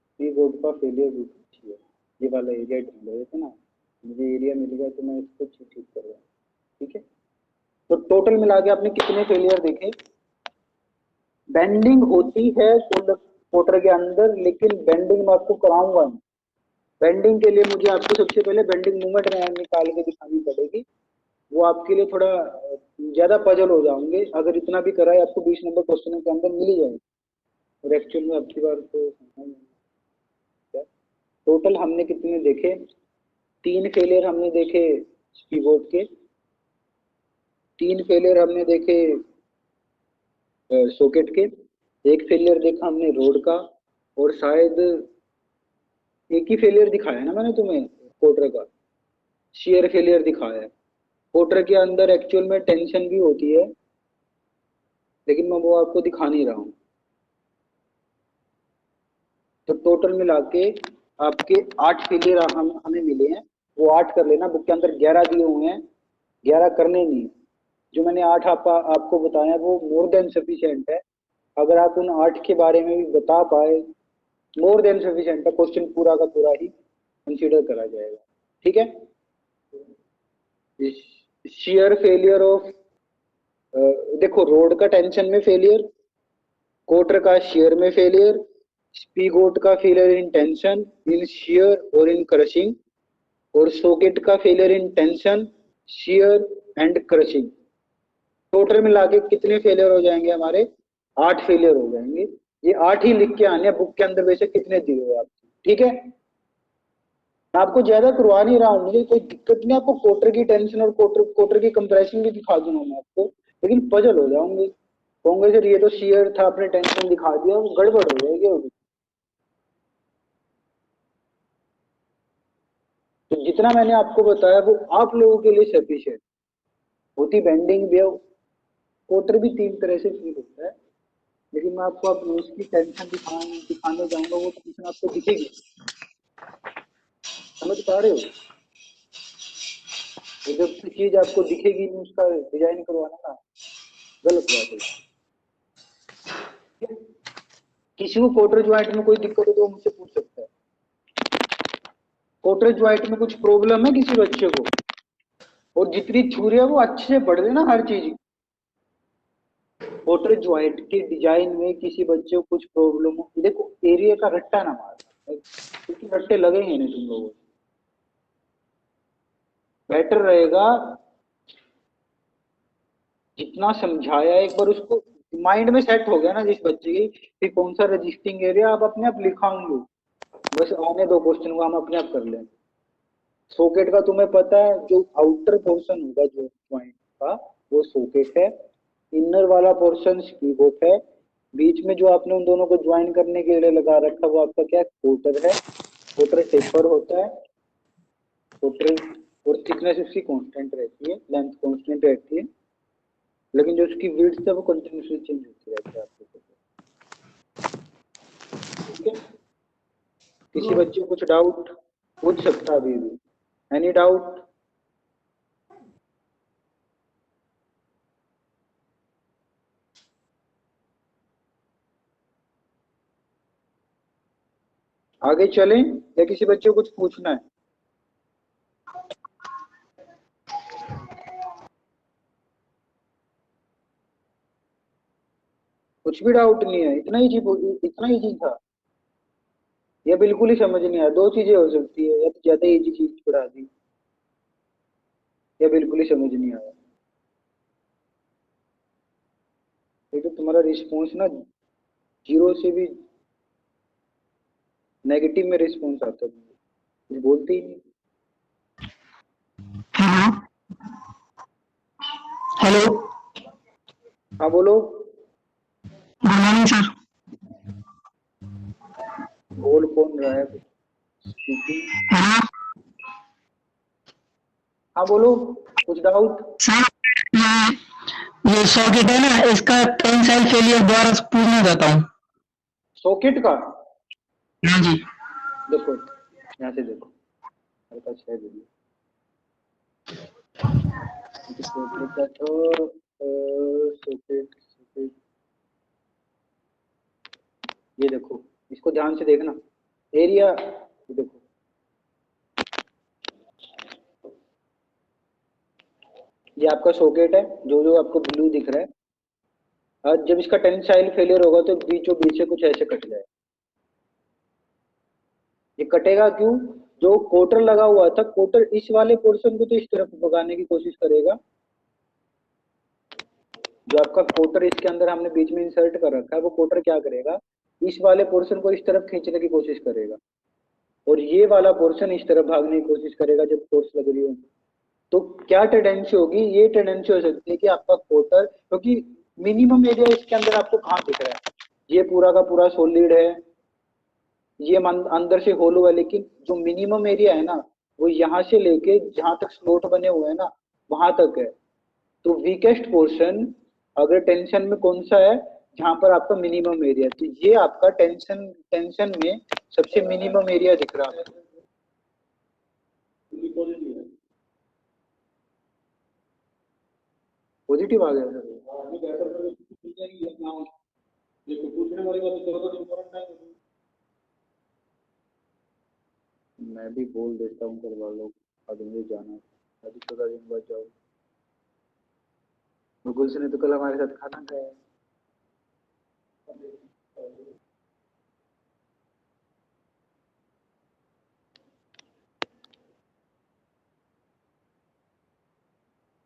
स्पीगोट का फेलियर है। ये वाला एरिया ढूंढ रहे थे ना, मुझे एरिया मिल गया तो मैं इसको ठीक कर रहा हूँ। ठीक है, तो टोटल मिला के आपने कितने फेलियर देखे। बेंडिंग होती है कोटर के अंदर, लेकिन बेंडिंग मैं आपको कराऊंगा नहीं। बेंडिंग के लिए मुझे आपको सबसे पहले बेंडिंग मूवमेंट निकाल के दिखानी पड़ेगी, वो आपके लिए थोड़ा ज्यादा पजल हो जाओगे। अगर इतना भी कराए आपको 20 नंबर क्वेश्चन के अंदर मिल ही जाएगी, और एक्चुअल में आपकी बार तो टोटल हमने कितने देखे, 3 फेलियर हमने देखे स्पीगोट के, 3 फेलियर हमने देखे सॉकेट के, 1 फेलियर देखा हमने रोड का, और शायद एक ही फेलियर दिखाया ना मैंने तुम्हें कोटर का, शियर फेलियर दिखाया है। कोटर के अंदर एक्चुअल में टेंशन भी होती है, लेकिन मैं वो आपको दिखा नहीं रहा हूँ। तो टोटल मिला के आपके 8 फेलियर हमें मिले हैं, वो 8 कर लेना, बुक के अंदर 11 दिए हुए हैं, 11 करने नहीं है। जो मैंने 8 आपको बताया वो मोर देन सफिशिएंट है। अगर आप उन 8 के बारे में भी बता पाए, मोर देन सफिशिएंट है, क्वेश्चन पूरा का पूरा ही कंसीडर करा जाएगा। ठीक है, शियर फेलियर ऑफ, देखो रोड का टेंशन में फेलियर, कोटर का शियर में फेलियर, स्पीगोट का failure in tension, in shear और इन क्रशिंग, और सॉकेट का failure in tension, shear and crushing. Total मिला के कितने फेलियर हो जाएंगे हमारे, 8 फेलियर हो जाएंगे। ये 8 ही लिख के आने बुक के अंदर, वैसे कितने दिए हो आप। ठीक है, मैं आपको ज्यादा करवा नहीं रहा हूँ, मुझे कोई दिक्कत नहीं, आपको कोटर की टेंशन और कोटर की कंप्रेशन भी दिखा दूंगा मैं आपको, लेकिन पजल हो जाऊंगे, कहोगे सर ये तो शियर था, आपने टेंशन दिखा दिया, गड़बड़ हो जाएगी होगी। तो जितना मैंने आपको बताया वो आप लोगों के लिए सफिशिएंट होती। बेंडिंग वेव कोटर भी 3 तरह से फील होता है, लेकिन मैं आपको अपनी उसकी टेंशन दिखाने जाऊंगा, वो टेंशन आपको दिखेगी, समझ पा रहे हो। तो जब चीज आपको दिखेगी नहीं, उसका डिजाइन करवाना ना गलत बात है। किसी को कोटर ज्वाइंट में कोई दिक्कत हो तो मुझसे पूछ सकता है। कोटर ज्वाइंट में कुछ प्रॉब्लम है किसी बच्चे को, और जितनी थ्योरी है वो अच्छे से पढ़ लेना हर चीज। कोटर ज्वाइंट के डिजाइन में किसी बच्चे को कुछ प्रॉब्लम हो, देखो एरिया का रट्टा ना मारना, क्योंकि रट्टे लगेंगे नहीं तुम लोगों को। बेटर रहेगा जितना समझाया एक बार उसको माइंड में सेट हो गया ना जिस बच्चे की कि कौन सा रजिस्टिंग एरिया, आप अपने आप लिखाओगे। बस आने दो क्वेश्चन को, हम अपने आप कर लें। सॉकेट का तुम्हें पता है, जो आउटर पोर्शन होगा जो ज्वाइंट का वो सॉकेट है, इनर वाला पोर्शन स्पीगोट है, बीच में जो आपने उन दोनों को ज्वाइन करने के लिए लगा रखा वो आपका क्या कोटर है। कोटर टेपर होता है, कोटर और थिकनेस उसकी कांस्टेंट रहती है, लेंथ कांस्टेंट रहती है, लेकिन जो उसकी विड्थ है वो कंटिन्यूसली चेंज होती रहती है आपके कोटर। ठीक है, किसी बच्चे को कुछ डाउट पूछ सकता है अभी भी? Any doubt? आगे चलें या किसी बच्चे को कुछ पूछना है? कुछ भी डाउट नहीं है? इतना इजी था? या बिल्कुल ही समझ नहीं आया? दो चीजें हो सकती है, या तो ज्यादा इजी चीज पढ़ा दी या बिल्कुल ही समझ नहीं आया। तो तुम्हारा रिस्पॉन्स ना जीरो से भी नेगेटिव में रिस्पॉन्स आता है, कुछ बोलते ही नहीं। हेलो, हाँ बोलो। Good morning sir. बोल कौन रहा है? स्पीकिंग। हाँ बोलो, कुछ डाउट? सर ये सॉकेट है ना, इसका टेंसाइल फेलियर द्वारा पूछना चाहता हूँ। सॉकेट का? हाँ जी। देखो यहाँ से देखो, मेरे पास है वीडियो। सॉकेट का तो सॉकेट सॉकेट, ये देखो, इसको ध्यान से देखना। एरिया देखो, ये आपका सॉकेट है, जो जो आपको ब्लू दिख रहा है। और जब इसका टेंसाइल फेलियर होगा तो बीचों बीच से कुछ ऐसे कट जाए। ये कटेगा क्यों? जो कोटर लगा हुआ था, कोटर इस वाले पोर्शन को तो इस तरफ भगाने की कोशिश करेगा। जो आपका कोटर इसके अंदर हमने बीच में इंसर्ट कर रखा है, वो कोटर क्या करेगा, इस वाले पोर्शन को इस तरफ खींचने की कोशिश करेगा, और ये वाला पोर्शन इस तरफ भागने की कोशिश करेगा जब फोर्स लग रही हो। तो क्या टेंडेंसी होगी? ये टेंडेंसी हो सकती है कि आपका कोटर, क्योंकि मिनिमम एरिया इसके अंदर आपको कहाँ दिख रहा है, ये पूरा का पूरा सॉलिड है, ये अंदर से होलो है, लेकिन जो मिनिमम एरिया है ना वो यहाँ से लेके जहां तक स्लोट बने हुए हैं ना वहां तक है। तो वीकेस्ट पोर्शन अगर टेंशन में कौन सा है, जहां पर आपका मिनिमम एरिया, तो ये आपका टेंशन टेंशन में सबसे मिनिमम एरिया दिख रहा है। पॉजिटिव आ गया मैं भी बोल देता हूँ घर वालों को, अभी जाना अभी 14 दिन बाद जाओ। मुकुल से ने तो कल हमारे साथ खाना खाया।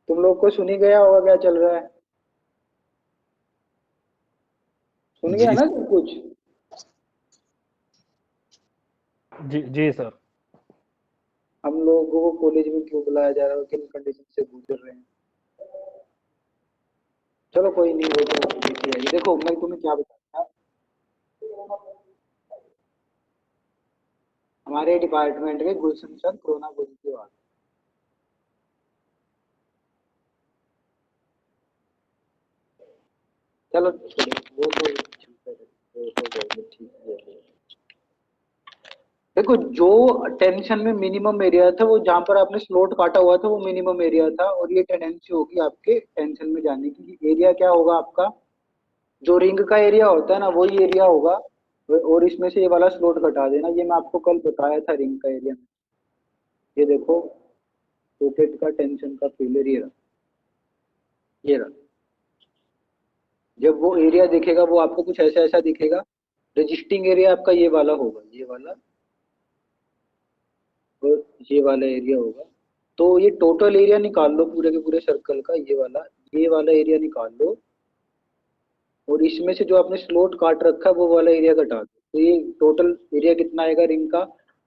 तुम लोग को सुनी गया होगा क्या चल रहा है? सुन गया जी ना सब कुछ? जी जी सर। हम लोगों को कॉलेज में क्यों बुलाया जा रहा है, किन कंडीशन से गुजर रहे हैं? चलो कोई नहीं, वो तो देखी जाएगी। देखो मैं तुम्हें क्या बताऊँ, हमारे डिपार्टमेंट के गुलशन सर कोरोना पॉजिटिव आ गए। चलो वो तो ठीक है। देखो जो टेंशन में मिनिमम एरिया था, वो जहां पर आपने स्लोट काटा हुआ था वो मिनिमम एरिया था, और ये टेंडेंसी होगी आपके टेंशन में जाने की। एरिया क्या होगा आपका, जो रिंग का एरिया होता है ना वही एरिया होगा, और इसमें से ये वाला स्लोट घटा देना। ये मैं आपको कल बताया था रिंग का एरिया। ये देखो सॉकेट का टेंशन का फेलियर ये रहा, ये रहा। जब वो एरिया दिखेगा वो आपको कुछ ऐसा ऐसा दिखेगा। रजिस्टिंग एरिया आपका ये वाला होगा, ये वाला और ये वाला एरिया होगा। तो ये टोटल एरिया निकाल लो पूरे के पूरे सर्कल का, ये वाला एरिया निकाल लो, और इसमें से जो आपने स्लॉट काट रखा है वो वाला एरिया घटा दो, तो ये टोटल एरिया कितना आएगा रिंग का,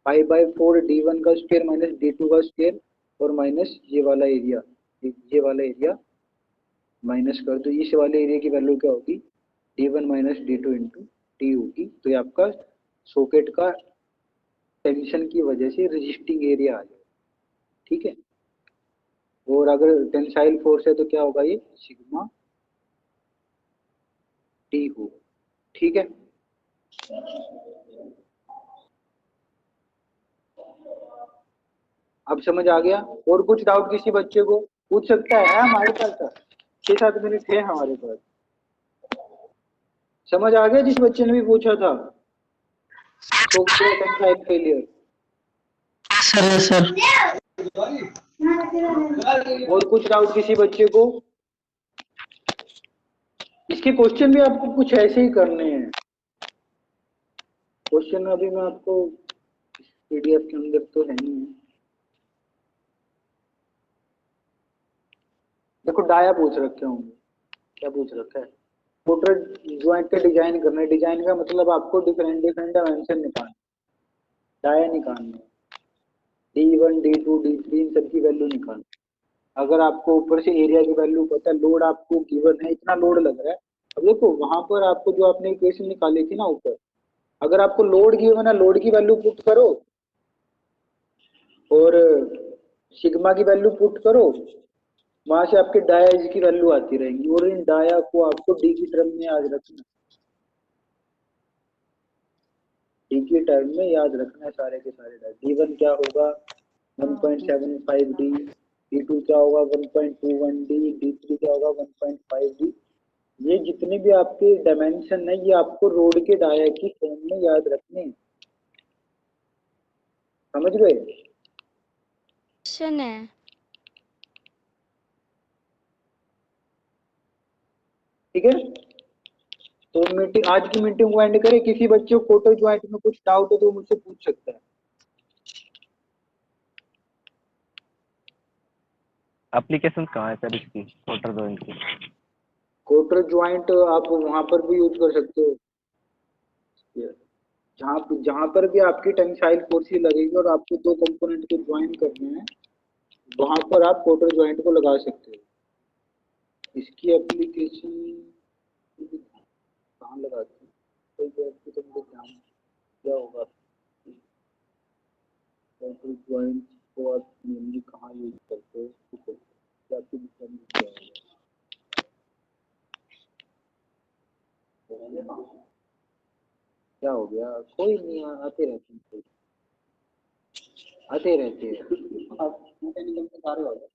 5/4 d1 का स्क्वायर माइनस d2 का स्क्वायर और माइनस ये वाला एरिया, ये वाला एरिया माइनस कर दो, इस वाले एरिया की वैल्यू क्या होगी, d1 minus d2 into D होगी। तो ये आपका सॉकेट का टेंशन की वजह से रेजिस्टिंग एरिया आ जाएगा, ठीक है। और अगर टेंसाइल फोर्स है तो क्या होगा, ये सिग्मा टी होगा, ठीक है। अब समझ आ गया? और कुछ डाउट किसी बच्चे को पूछ सकता है हमारे पास 6-7 मिनट है हमारे पास। समझ आ गया जिस बच्चे ने भी पूछा था टेंसाइल फेलियर? सर सर और कुछ डाउट किसी बच्चे को? इसके क्वेश्चन भी आपको कुछ ऐसे ही करने हैं। क्वेश्चन अभी मैं आपको पीडीएफ के अंदर तो है नहीं है। देखो डाया पूछ रखे होंगे, क्या पूछ रखा है, मोटर ज्वाइंट का डिजाइन करना है। डिजाइन का मतलब आपको डिफरेंट डिफरेंट डायमेंशन निकालना, डाया निकालना, D1 D2 D3 इन सब की वैल्यू निकालना। अगर आपको ऊपर से एरिया की वैल्यू पता है, लोड आपको गिवन है, इतना लोड लग रहा है। अब देखो वहां पर आपको जो आपने इक्वेशन निकाली थी ना ऊपर, अगर आपको लोड गिवन है, लोड की वैल्यू पुट करो और सिग्मा की वैल्यू पुट करो, वहां से आपके डाया की वैल्यू आती रहेंगी। और इन डाया को आपको डी की टर्म में याद रखना, डी की टर्म में याद रखना है सारे के सारे डाया। D1 क्या होगा 1.75 डी, D2 क्या होगा 1.21 डी, D3 क्या होगा 1.5 डी। ये जितने भी आपके डायमेंशन है ये आपको रोड के डाया की फॉर्म में याद रखने हैं, समझ गए? क्वेश्चन है। ठीक है, तो मीटिंग, आज की मीटिंग को एंड करें। किसी बच्चे को कोटर ज्वाइंट में कुछ डाउट है तो मुझसे पूछ सकता है। एप्लीकेशन कहाँ है सर इसकी वाटर ज्वाइंट की? कोटर ज्वाइंट आप वहां पर भी यूज कर सकते हो, जहां जहां पर भी आपकी टेंसाइल फोर्स लगेगी और आपको दो कंपोनेंट को ज्वाइन करने हैं, वहां पर आप कोटर ज्वाइंट को लगा सकते हो। इसकी एप्लीकेशन कहाँ लगाते हैं, कोई तो मुझे ध्यान क्या होगा, कोटर ज्वाइंट को आप मेनली कहाँ यूज करते हो, क्या आपकी दिक्कत क्या है? क्या हो गया, कोई नहीं, आते रहते हैं, आते रहते हैं। आप मैकेनिकल में सारे हो गए,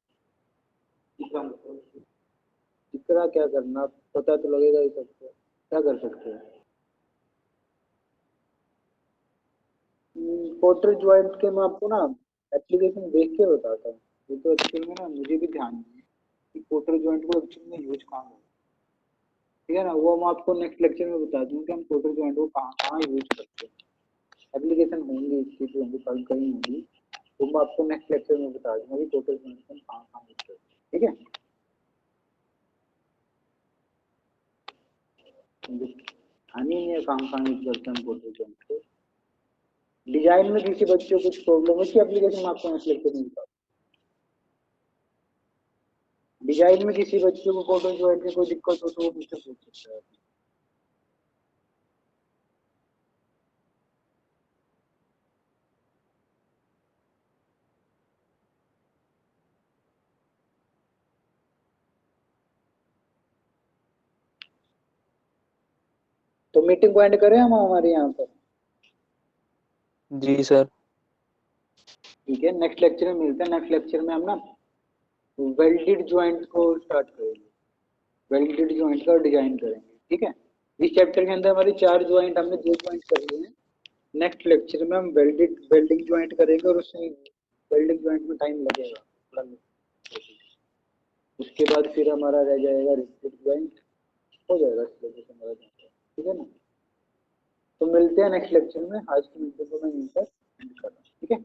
इतना क्या करना, पता तो लगेगा ही सबको, क्या कर सकते हैं। कोटर ज्वाइंट के मैं आपको ना एप्लीकेशन देख के बताता हूँ, ये तो एक्चुअल में ना मुझे भी ध्यान नहीं है कि कोटर ज्वाइंट को एक्चुअल में यूज कहाँ है, ठीक है ना। वो मैं आपको नेक्स्ट लेक्चर में बता दूँ कि हम कोटर ज्वाइंट को कहाँ कहाँ यूज करते हैं। एप्लीकेशन होंगी इसकी तो होंगी, कल कहीं होंगी, तो मैं आपको नेक्स्ट लेक्चर में बता दूंगा कि कोटर ज्वाइंट को कहाँ कहाँ यूज करते हैं, ठीक है। ध्यान ही नहीं है कहाँ कहाँ यूज करते हैं कोटर ज्वाइंट को। डिजाइन में किसी बच्चे को कुछ प्रॉब्लम है कि एप्लीकेशन में आपको नेक्स्ट लेक्चर में बता, डिजाइन में किसी बच्चे को कोटर ज्वाइंट में कोई दिक्कत हो तो वो मुझसे पूछ सकता है। तो मीटिंग को एंड करें हम हमारे यहाँ पर? जी सर। ठीक है, नेक्स्ट लेक्चर में मिलते हैं। नेक्स्ट लेक्चर में हम ना वेल्डेड ज्वाइंट को स्टार्ट करेंगे, वेल्डेड ज्वाइंट का डिजाइन करेंगे, ठीक है। इस चैप्टर के अंदर हमारी 4 ज्वाइंट, हमने 2 ज्वाइंट कर लिए हैं। नेक्स्ट लेक्चर में हम वेल्डिंग ज्वाइंट करेंगे और उसमें वेल्डिंग ज्वाइंट में टाइम लगेगा थोड़ा, उसके बाद फिर हमारा रह जाएगा रिजिड ज्वाइंट, हो जाएगा सिलेबस हमारा, ठीक है ना। तो मिलते हैं नेक्स्ट लेक्चर में। आज की मीटिंग को मैं यहीं पर एंड कर रहा हूँ, ठीक है।